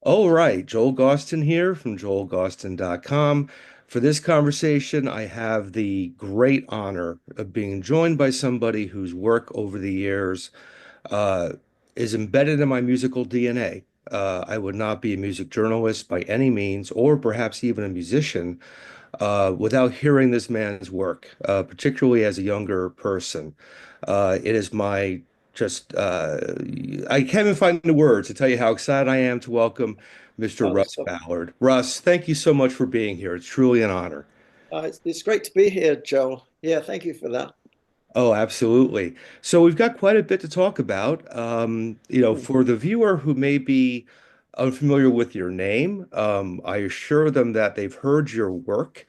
All right, Joel Gausten here from joelgausten.com. For this conversation, I have the great honor of being joined by somebody whose work over the years uh, is embedded in my musical DNA. I would not be a music journalist by any means, or perhaps even a musician, without hearing this man's work, particularly as a younger person. It is my just, I can't even find the words to tell you how excited I am to welcome Mr. Oh, Russ so, Ballard. Russ, thank you so much for being here. It's truly an honor. it's great to be here, Joel. Yeah, thank you for that. Oh, absolutely. So we've got quite a bit to talk about. Hmm. For the viewer who may be unfamiliar with your name, I assure them that they've heard your work.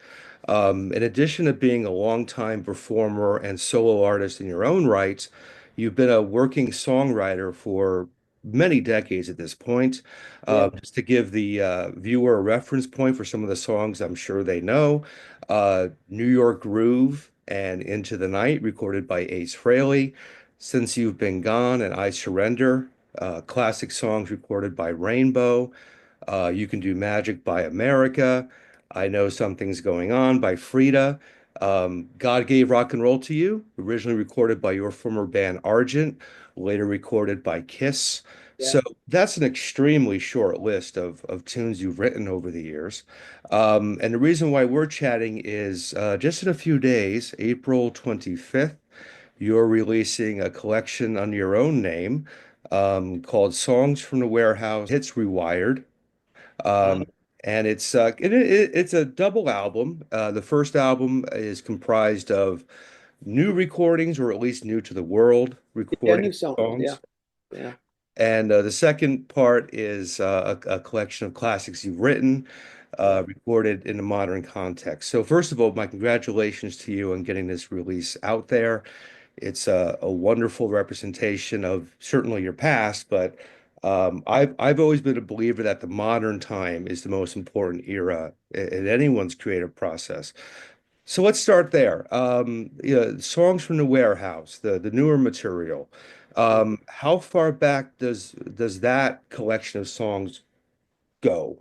In addition to being a longtime performer and solo artist in your own right, you've been a working songwriter for many decades at this point. Yeah, Just to give the viewer a reference point for some of the songs I'm sure they know, New York Groove and Into the Night, recorded by Ace Frehley, Since You've Been Gone and I Surrender, classic songs recorded by Rainbow, You Can Do Magic by America, I Know Something's Going On by Frida, God Gave Rock and Roll to You, originally recorded by your former band Argent, later recorded by Kiss. yeah. So that's an extremely short list of tunes you've written over the years. And the reason why we're chatting is just in a few days, April 25th, you're releasing a collection under your own name called Songs from the Warehouse, Hits Rewired. Uh, Um, and it's a double album. The first album is comprised of new recordings, or at least new to the world yeah, recording new songs. Yeah, songs. yeah. And the second part is a collection of classics you've written, Yeah. recorded in a modern context. So, first of all, my congratulations to you on getting this release out there. It's a wonderful representation of certainly your past, but I've always been a believer that the modern time is the most important era in anyone's creative process. So let's start there. Yeah, songs from the warehouse, the newer material. Yeah. How far back does that collection of songs go?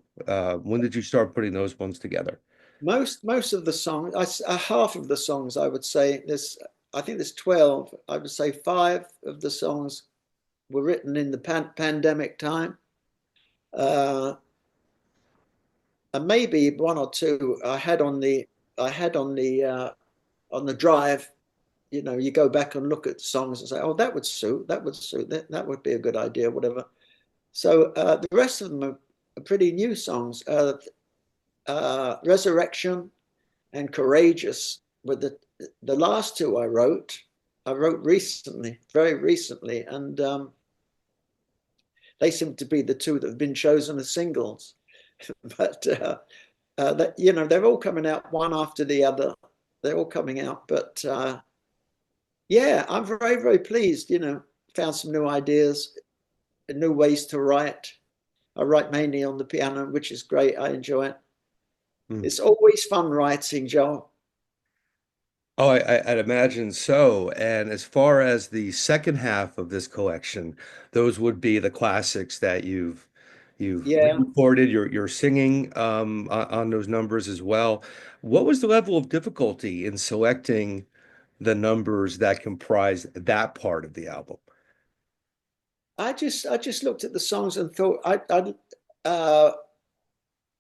When did you start putting those ones together? Most of the songs, half of the songs, I would say. I think there's 12. I would say five of the songs were written in the pandemic time, uh, and maybe one or two I had on the drive. You know, you go back and look at songs and say, "Oh, that would suit. That would suit. That would be a good idea." Whatever. So the rest of them are pretty new songs. Resurrection and Courageous were the last two I wrote. I wrote recently, very recently, and they seem to be the two that have been chosen as singles. But that you know, they're all coming out one after the other. They're all coming out, but yeah, I'm very pleased. You know, found some new ideas, new ways to write. I write mainly on the piano, which is great. I enjoy it. Hmm. It's always fun writing, Joel. Oh, I'd imagine so. And as far as the second half of this collection, those would be the classics that you've Yeah. re-recorded. You're singing on those numbers as well. What was the level of difficulty in selecting the numbers that comprise that part of the album? I just looked at the songs and thought uh,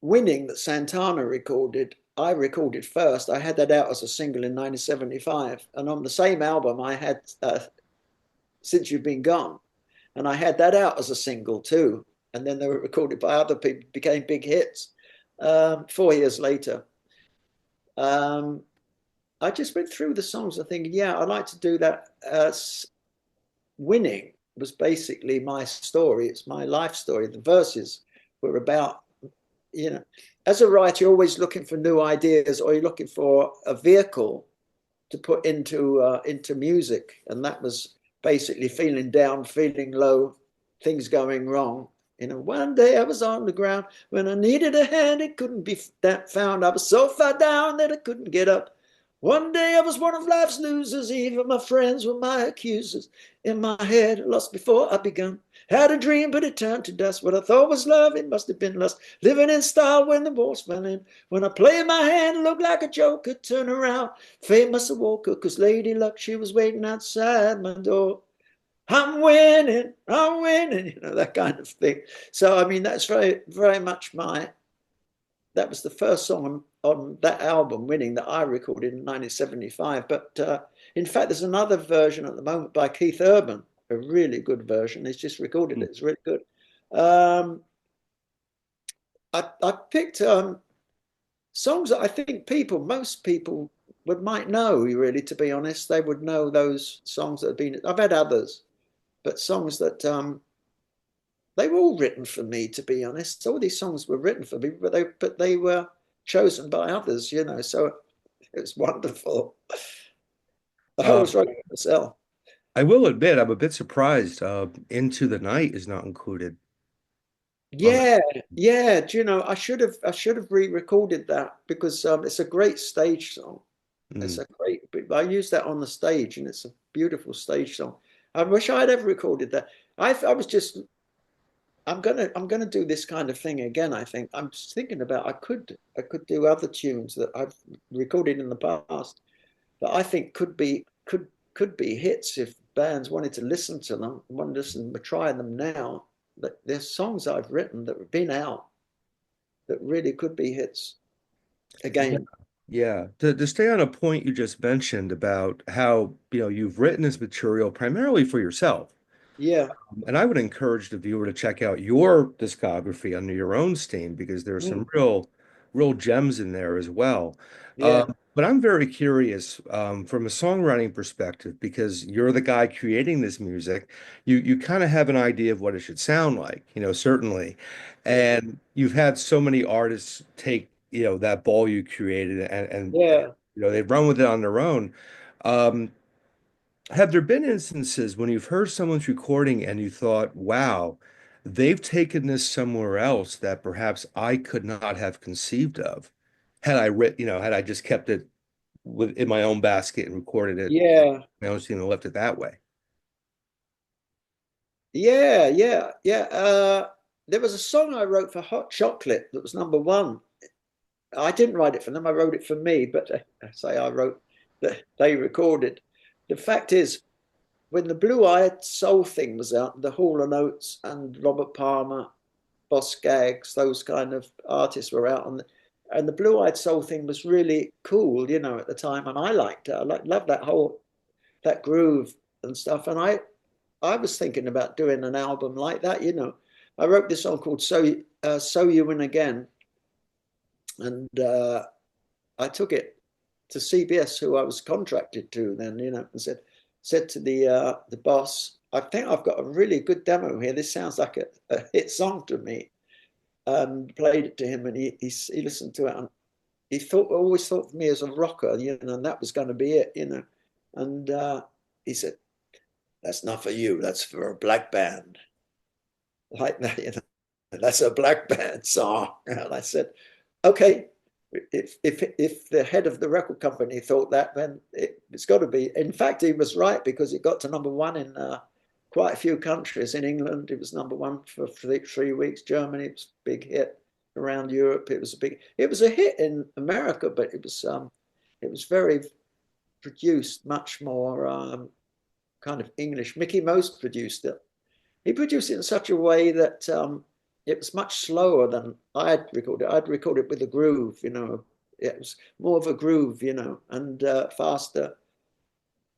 Winning that Santana recorded. I recorded first. I had that out as a single in 1975, and on the same album I had Since You've Been Gone, and I had that out as a single too. And then they were recorded by other people, became big hits 4 years later. Um, I just went through the songs and thinking, yeah, I'd like to do that. Winning was basically my story. It's my life story. The verses were about, you know, as a writer, you're always looking for new ideas, or you're looking for a vehicle to put into music, and that was basically feeling down, feeling low, things going wrong. You know, one day I was on the ground when I needed a hand, it couldn't be that found. I was so far down that I couldn't get up. One day I was one of life's losers, even my friends were my accusers. In my head, lost before I begun. Had a dream, but it turned to dust. What I thought was love, it must have been lust. Living in style when the walls fell in. When I played my hand, looked like a joker. Turn around, fate must have woke her, 'cause Lady Luck, she was waiting outside my door. I'm winning, you know, that kind of thing. So, I mean, that's very, very much that was the first song on that album, Winning, that I recorded in 1975. But in fact, there's another version at the moment by Keith Urban, a really good version. He's just recorded it. It's really good. Um, I picked songs that I think most people might know, really, to be honest. They would know those songs that have been, I've had others, but songs that they were all written for me, to be honest. All these songs were written for me, but they were chosen by others, you know. So it was wonderful. I Uh, was writing it myself. I will admit, I'm a bit surprised. Into the Night is not included on that. Yeah, yeah. Do you know, I should have re-recorded that because it's a great stage song. It's Mm. a great. I used that on the stage, and it's a beautiful stage song. I wish I had ever recorded that. I was just I'm gonna do this kind of thing again. I think I'm just thinking about I could do other tunes that I've recorded in the past that I think could be hits if bands wanted to listen to them, want to listen, try them now. But there's songs I've written that have been out that really could be hits Yeah. again. Yeah. To stay on a point you just mentioned about how, you've written this material primarily for yourself. Yeah, And I would encourage the viewer to check out your discography under your own steam because there's some mm, real gems in there as well. yeah, But I'm very curious from a songwriting perspective because you're the guy creating this music. You kind of have an idea of what it should sound like, certainly. yeah, And you've had so many artists take, that ball you created and yeah, they run with it on their own. Um, have there been instances when you've heard someone's recording and you thought, wow, they've taken this somewhere else that perhaps I could not have conceived of had I just kept it in my own basket and recorded it, yeah, my own scene and left it that way. yeah, yeah, yeah. There was a song I wrote for Hot Chocolate that was number one. I didn't write it for them. I wrote it for me, but I say I wrote that they recorded. The fact is, when the Blue Eyed Soul thing was out, the Hall and Oates and Robert Palmer, Boss Gags, those kind of artists were out, and the Blue Eyed Soul thing was really cool, you know, at the time, and I liked it. Loved that groove and stuff, and I was thinking about doing an album like that, you know. I wrote this song called So You Win Again, and I took it to CBS, who I was contracted to then, you know, and said to the boss, I think I've got a really good demo here. This sounds like a hit song to me. And played it to him, and he listened to it, and he always thought of me as a rocker, you know, and that was going to be it, you know. And he said, "That's not for you. That's for a black band like that, you know. That's a black band song." And I said, "Okay, if the head of the record company thought that, then it's got to be." In fact, he was right because it got to number one in quite a few countries. In England, it was number one for 3 weeks. Germany, it was a big hit. Around Europe, it was a hit in America, but it was very produced, much more kind of English. Mickey Most produced it. He produced it in such a way that it was much slower than I'd recorded. I'd recorded with a groove, you know. It was more of a groove, you know, and faster.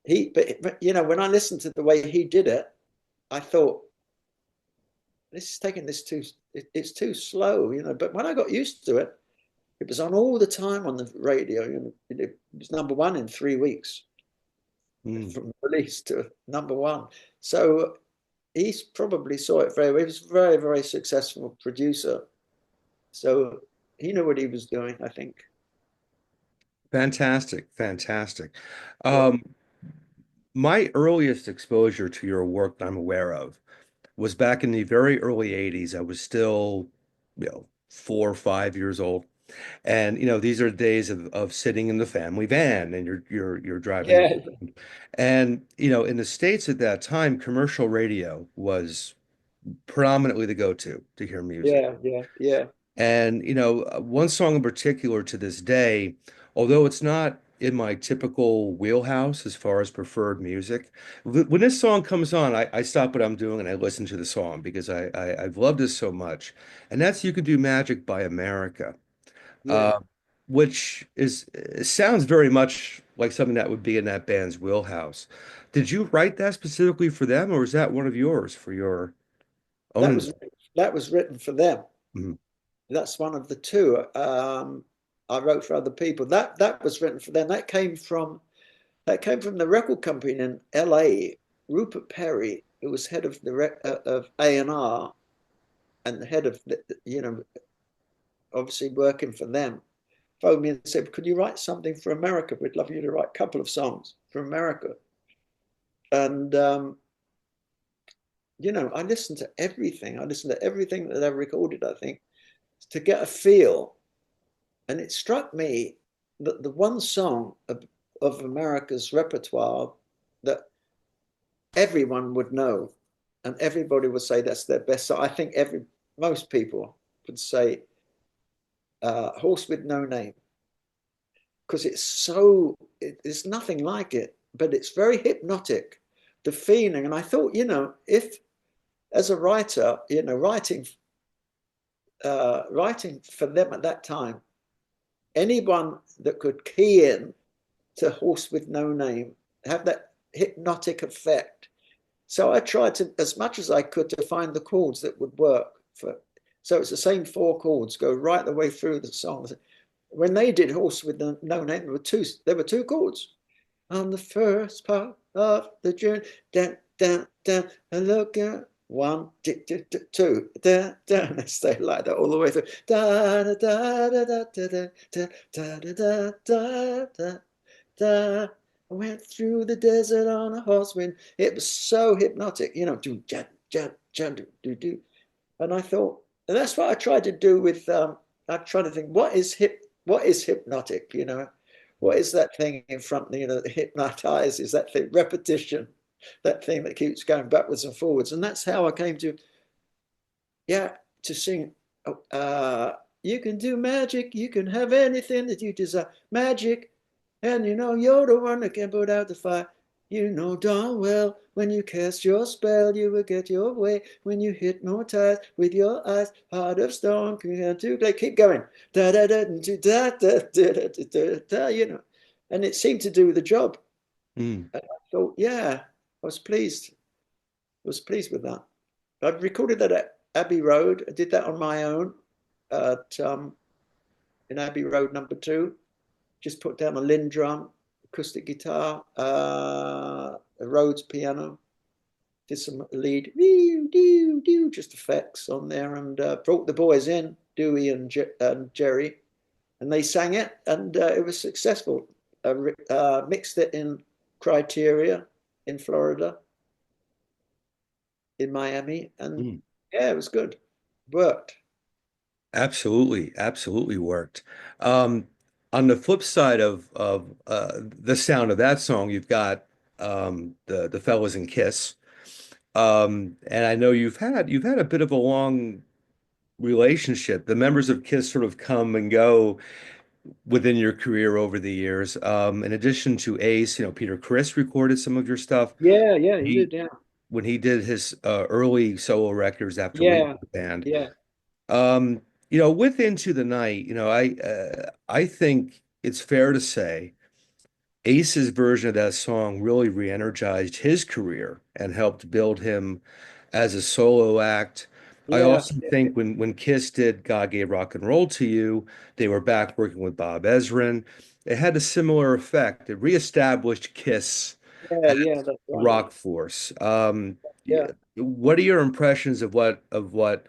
But you know, when I listened to the way he did it, I thought this is taking this too. It's too slow, you know. But when I got used to it, it was on all the time on the radio. You know, it was number one in 3 weeks Mm. from release to number one. So he probably saw it very well. He was a very, very successful producer. So he knew what he was doing, I think. Fantastic, fantastic. Yeah. Um, my earliest exposure to your work that I'm aware of was back in the very early 80s. I was still, 4 or 5 years old. And these are days of sitting in the family van and you're driving Yeah, around. And in the States at that time, commercial radio was predominantly the go-to to hear music. yeah, yeah, yeah, And one song in particular to this day, although it's not in my typical wheelhouse as far as preferred music, when this song comes on, I stop what I'm doing and I listen to the song because I've loved this so much. And that's "You Could Do Magic" by America, yeah. uh, which sounds very much like something that would be in that band's wheelhouse. Did you write that specifically for them, or is that one of yours for your That own? was that was written for them. Mhm. That's one of the two. I wrote for other people. That was written for them. That came from the record company in L.A. Rupert Perry, who was head of of A&R and the head of obviously working for them, phoned me and said, "Could you write something for America? We'd love you to write a couple of songs for America." And I listened to everything. I listened to everything that they recorded, I think, to get a feel. And it struck me that the one song of America's repertoire that everyone would know and everybody would say that's their best song. I think most people would say Horse with No Name, because it's nothing like it, but it's very hypnotic, the feeling. And I thought, if as a writer, writing for them at that time, anyone that could key in to Horse with No Name, have that hypnotic effect. So I tried to, as much as I could, to find the chords that would work for. So it's the same four chords, go right the way through the song. When they did Horse with No Name, there were two chords on the first part of the journey. Down, down, down, and look at one, two, down, down. They stay like that all the way through. Da da da da da da da da da da da da. I went through the desert on a horse wind. It was so hypnotic, do jump, jump, jump, do. And I thought, and that's what I tried to do with. I tried to think, what is hypnotic? What is that thing in front? That hypnotizes, that thing, repetition, that thing that keeps going backwards and forwards. And that's how I came to, yeah, to sing. Oh, you can do magic. You can have anything that you desire. Magic. And you're the one that can put out the fire. You know darn well when you cast your spell, you will get your way. When you hypnotize with your eyes, heart of stone, keep going. Da da da da da da da da da. And it seemed to do the job. Mm. And I thought, yeah, I was pleased. I was pleased with that. I recorded that at Abbey Road. I did that on my own at in Abbey Road number 2. Just put down a Linn drum, acoustic guitar, a Rhodes piano, did some lead, just effects on there, and brought the boys in, Dewey and Jerry, and they sang it, and it was successful. Mixed it in Criteria in Florida, in Miami, and Mm. yeah, it was good. Worked. Absolutely, absolutely worked. Um, on the flip side of the sound of that song, you've got the fellas in Kiss. And I know you've had a bit of a long relationship. The members of Kiss sort of come and go within your career over the years. In addition to Ace, Peter Criss recorded some of your stuff. Yeah, yeah, he He did. Yeah, when he did his early solo records after leaving yeah, the band. yeah, Um, with Into the Night, I think it's fair to say Ace's version of that song really re-energized his career and helped build him as a solo act. I yeah, also think when Kiss did God Gave Rock and Roll to You, they were back working with Bob Ezrin. It had a similar effect. It reestablished Kiss yeah, as yeah. That's a right. rock force. Yeah. What are your impressions of what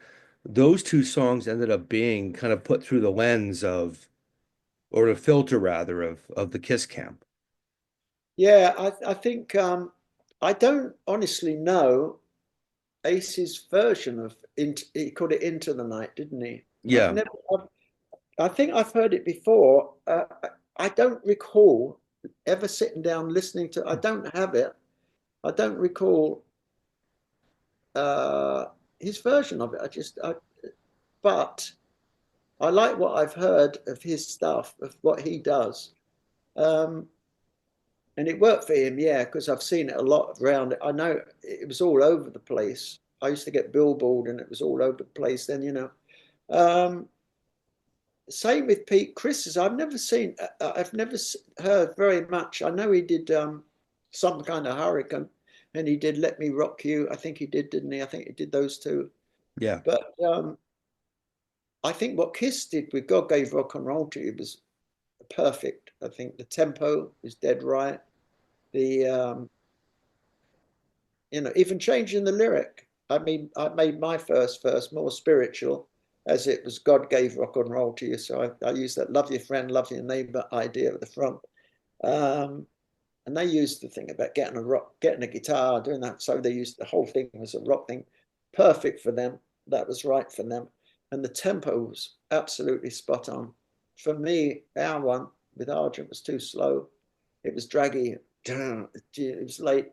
those two songs ended up being, kind of put through the lens of, or the filter rather, of the Kiss camp? Yeah, I think I don't honestly know Ace's version of he called it Into the Night, didn't he? I've Yeah. never I think I've heard it before. I don't recall ever sitting down listening to. I don't have it. I don't recall uh, his version of it. But I like what I've heard of his stuff, of what he does. Um, and it worked for him, yeah, because I've seen it a lot around it. I know it was all over the place. I used to get Billboard and it was all over the place then, you know. Um, Same with Pete Chris's. I've never heard very much. I know he did some kind of hurricane and he did Let Me Rock You. I think he did, didn't he? I think he did those two. Yeah. But I think what Kiss did with God Gave Rock and Roll to You was perfect. I think the tempo is dead right. The even changing the lyric. I mean, I made my first verse more spiritual, as it was God gave rock and roll to you. So I used that love your friend, love your neighbor idea at the front. Um, and they used the thing about getting a guitar, doing that. So they used the whole thing was a rock thing, perfect for them. That was right for them. And the tempo was absolutely spot on. For me, our one with Argent was too slow. It was draggy. It was late.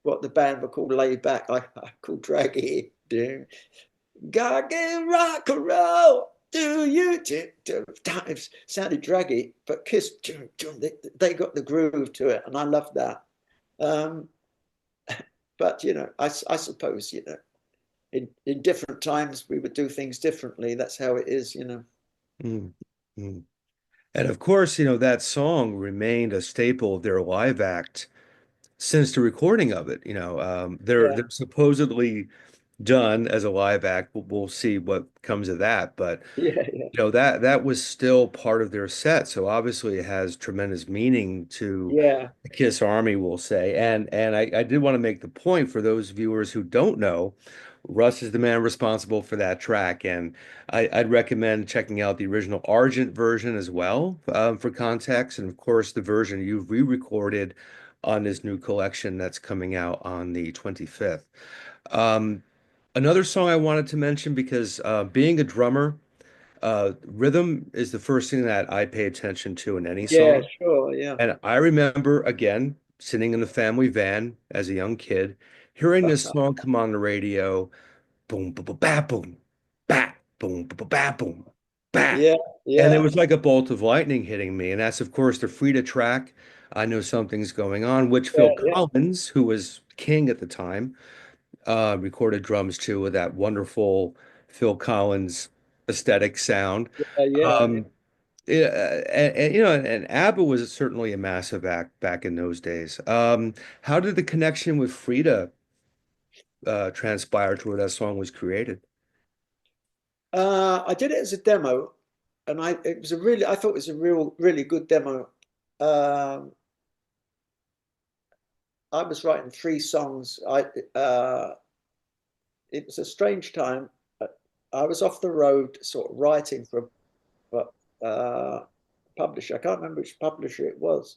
What the band were called laid back. I called draggy. God gave rock and roll. Do you? It sounded draggy, but Kiss, they got the groove to it, and I love that. Um, but I suppose in different times we would do things differently. That's how it is, you know. Mm, mm. And of course, that song remained a staple of their live act since the recording of it. They're Yeah, supposedly done as a live act. We'll see what comes of that. But yeah, yeah, that was still part of their set. So obviously it has tremendous meaning to yeah, the Kiss Army, we'll say. And I did want to make the point for those viewers who don't know, Russ is the man responsible for that track. And I'd recommend checking out the original Argent version as well, for context. And of course, the version you've re-recorded on this new collection that's coming out on the 25th. Um, Another song I wanted to mention because being a drummer, rhythm is the first thing that I pay attention to in any yeah. song. Sure, yeah. And I remember, again, sitting in the family van as a young kid, hearing this song come on the radio, boom, boom, boom, ba, boom, ba, boom, boom, ba, boom, ba. Yeah, And it yeah, was like a bolt of lightning hitting me. And that's, of course, the Frida track, I Know Something's Going On, which Phil yeah, yeah, Collins, who was king at the time, recorded drums too with that wonderful Phil Collins aesthetic sound. yeah, yeah. Um, yeah, and ABBA was certainly a massive act back in those days. How did the connection with Frida transpire to where that song was created? I did it as a demo, and I thought it was a really good demo. Um, I was writing three songs. It was a strange time. I was off the road, sort of writing for publisher. I can't remember which publisher it was.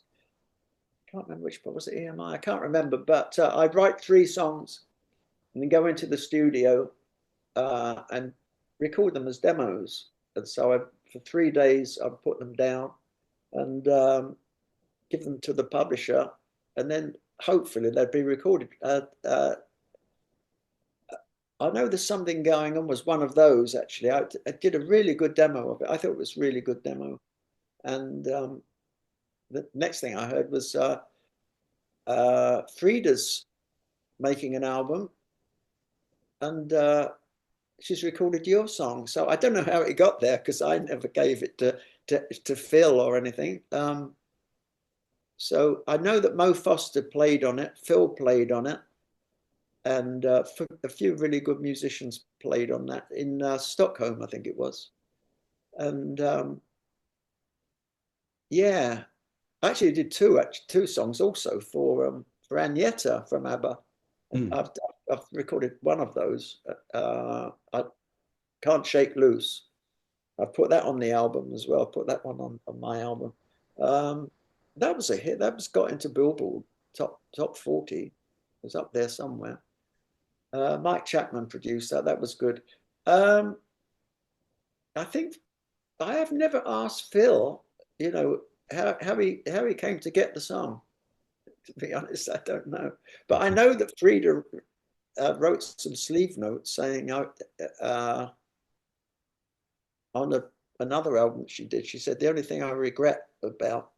I can't remember which was it EMI. I can't remember, but I'd write three songs and then go into the studio and record them as demos. And so for 3 days, I'd put them down and give them to the publisher, and then hopefully they'd be recorded. I know there's something going on was one of those actually. I did a really good demo of it. I thought it was a really good demo. And the next thing I heard was Frida's making an album, and she's recorded your song. So I don't know how it got there because I never gave it to Phil or anything. So I know that Mo Foster played on it, Phil played on it, and a few really good musicians played on that in Stockholm, I think it was. And yeah, actually, I did two songs also for Agneta from ABBA. Mm. I've recorded one of those. I Can't Shake Loose. I've put that on the album as well. Put that one on my album. Um, that was a hit. That was got into Billboard top 40. It was up there somewhere. Mike Chapman produced that. That was good. Um, I think. I have never asked Phil, you know, how he came to get the song. To be honest, I don't know. But I know that Frida wrote some sleeve notes saying on another album that she did, she said the only thing I regret about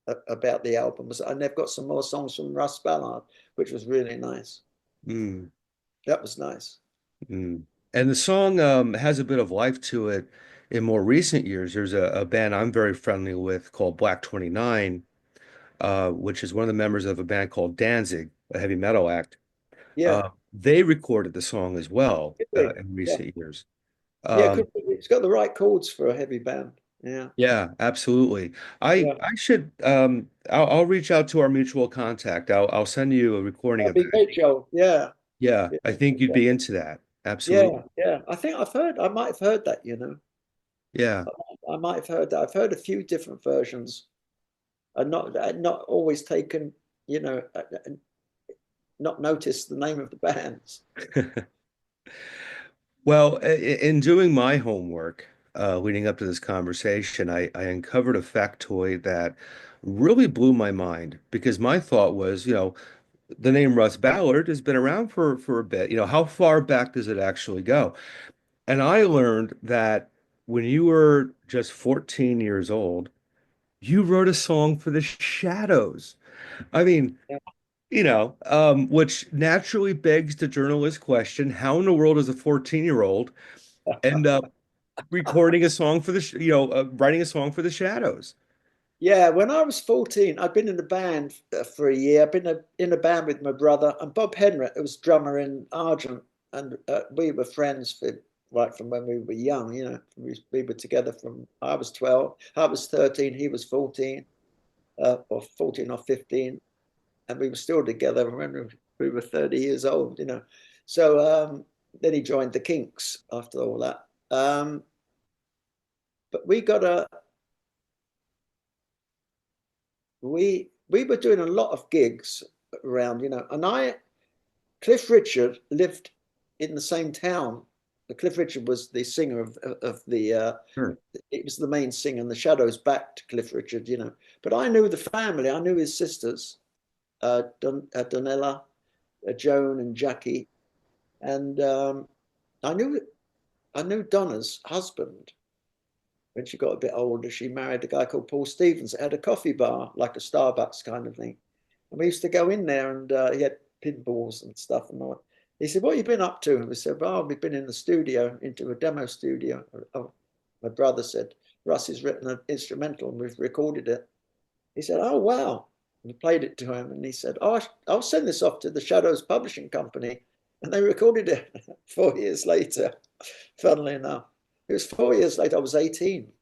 the album was I never got some more songs from Russ Ballard, which was really nice. Mm, That was nice. mm. And the song has a bit of life to it in more recent years. There's a band I'm very friendly with called Black 29, which is one of the members of a band called Danzig, a heavy metal act. Yeah, They recorded the song as well really. in Yeah, recent years. yeah. Um, It's got the right chords for a heavy band. Yeah, yeah, absolutely. I yeah. I should I'll reach out to our mutual contact. I'll send you a recording That'd of be that. great, Joel. Yeah, Yeah, yeah, I think you'd be into that. Absolutely. yeah, yeah. I think I've heard. I might have heard that. Yeah. I might have heard that. I've heard a few different versions, and not always taken. And not noticed the name of the bands. Well, in doing my homework leading up to this conversation, I uncovered a factoid that really blew my mind because my thought was, the name Russ Ballard has been around for a bit. How far back does it actually go? And I learned that when you were just 14 years old, you wrote a song for the Shadows. I mean, which naturally begs the journalist question, how in the world does a 14-year-old end up recording a song for writing a song for the Shadows? Yeah, when I was 14, I'd been in a band for a year. I've been in a band with my brother and Bob Henry, who was drummer in Argent, and we were friends right from when we were young. We were together from I was 12, I was 13, he was 14, or 14 or 15, and we were still together when we were 30 years old. So then he joined the Kinks after all that. But we were doing a lot of gigs around, and Cliff Richard lived in the same town. Cliff Richard was the singer of the Sure. it was the main singer, and the Shadows backed Cliff Richard. But I knew the family. I knew his sisters, Donella, Joan, and Jackie, and I knew I knew Donna's husband. When she got a bit older, she married a guy called Paul Stevens. It had a coffee bar, like a Starbucks kind of thing. And we used to go in there, and he had pinballs and stuff and all. He said, "What have you been up to?" And we said, "Oh, we've been in the studio, into a demo studio." Oh, my brother said, "Russ has written an instrumental and we've recorded it." He said, "Oh, wow." And we played it to him, and he said, "Oh, I'll send this off to the Shadows Publishing Company." And they recorded it 4 years later, funnily enough. It was 4 years later, I was 18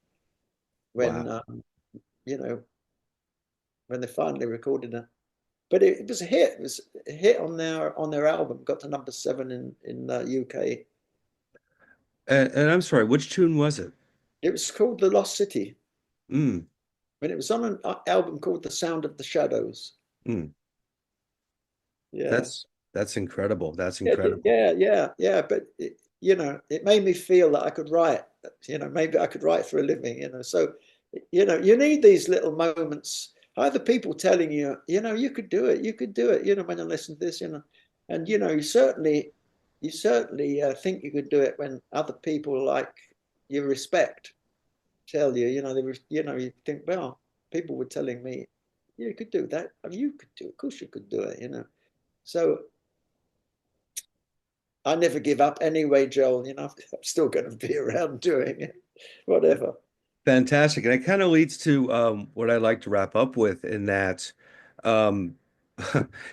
when, Wow. you know, when they finally recorded it. But it was a hit. It was a hit on their album. Got to number 7 in the UK. And I'm sorry, which tune was it? It was called The Lost City. Mm, When it was on an album called The Sound of the Shadows. mm. Yeah, That's incredible. That's yeah, incredible. yeah, yeah, yeah. But it made me feel that I could write. Maybe I could write for a living. So you need these little moments. Either people telling you, you could do it, you could do it. When you listen to this, and you certainly think you could do it when other people like you respect tell you. You think, well, people were telling me you could do that. I mean, you could do it. Of course, you could do it. So I never give up anyway, Joel. I'm still going to be around doing it, whatever. Fantastic. And it kind of leads to what I like to wrap up with in that um,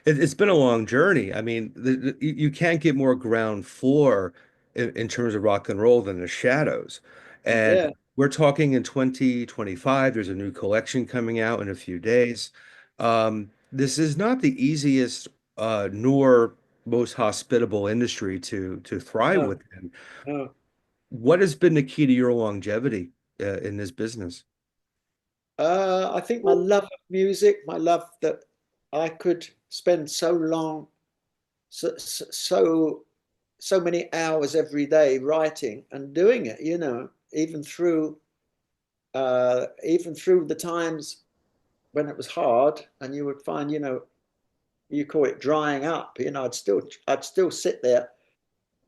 it's been a long journey. I mean, you can't get more ground floor in terms of rock and roll than the Shadows. And Yeah, we're talking in 2025, there's a new collection coming out in a few days. This is not the easiest nor most hospitable industry to thrive no, within. no. What has been the key to your longevity in this business? I think my love of music, my love that I could spend so long, so many hours every day writing and doing it. even through the times when it was hard, and you would find, you call it drying up. I'd still sit there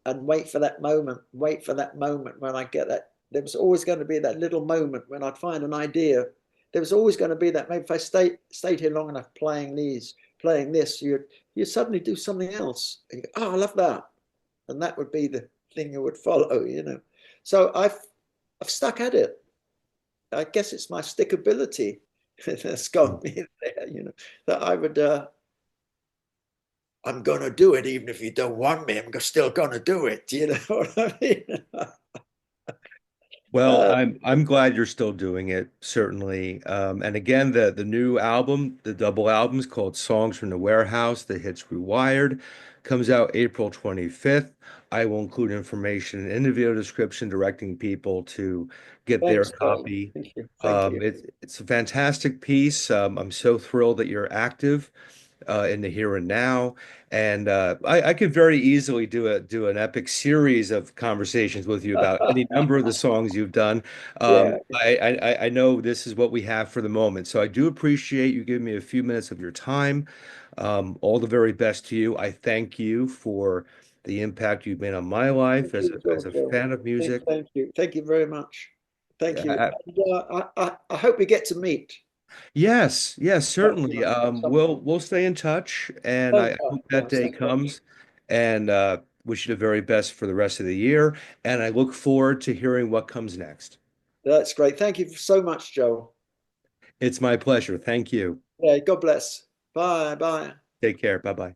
and wait for that moment when I get that. There was always going to be that little moment when I'd find an idea. There was always going to be that. Maybe if I stayed here long enough playing this, you suddenly do something else. And you go, oh, I love that, and that would be the thing you would follow. So I've stuck at it. I guess it's my stickability that's got me there. That I'm gonna do it even if you don't want me. I'm still gonna do it. You know what I mean? Well, Uh, I'm glad you're still doing it, certainly. And again, the new album, the double albums called Songs from the Warehouse, the Hits Rewired, comes out April 25th. I will include information in the video description directing people to get their Thanks, Joel. copy. Thank you. Thank you. It's a fantastic piece. I'm so thrilled that you're active in the here and now. And I could very easily do an epic series of conversations with you about any number of the songs you've done. Yeah, I know this is what we have for the moment. So I do appreciate you giving me a few minutes of your time. All the very best to you. I thank you for the impact you've made on my life thank you as well, as a Joel. fan of music. Thank you. Thank you very much. Thank you. Uh, And, I hope we get to meet Yes, yes, certainly. at some point. We'll stay in touch, and I Thanks, hope that guys. day Thanks very much. comes. And wish you the very best for the rest of the year. And I look forward to hearing what comes next. That's great. Thank you so much, Joel. It's my pleasure. Thank you. Yeah, God bless. Bye. Bye. Take care. Bye bye.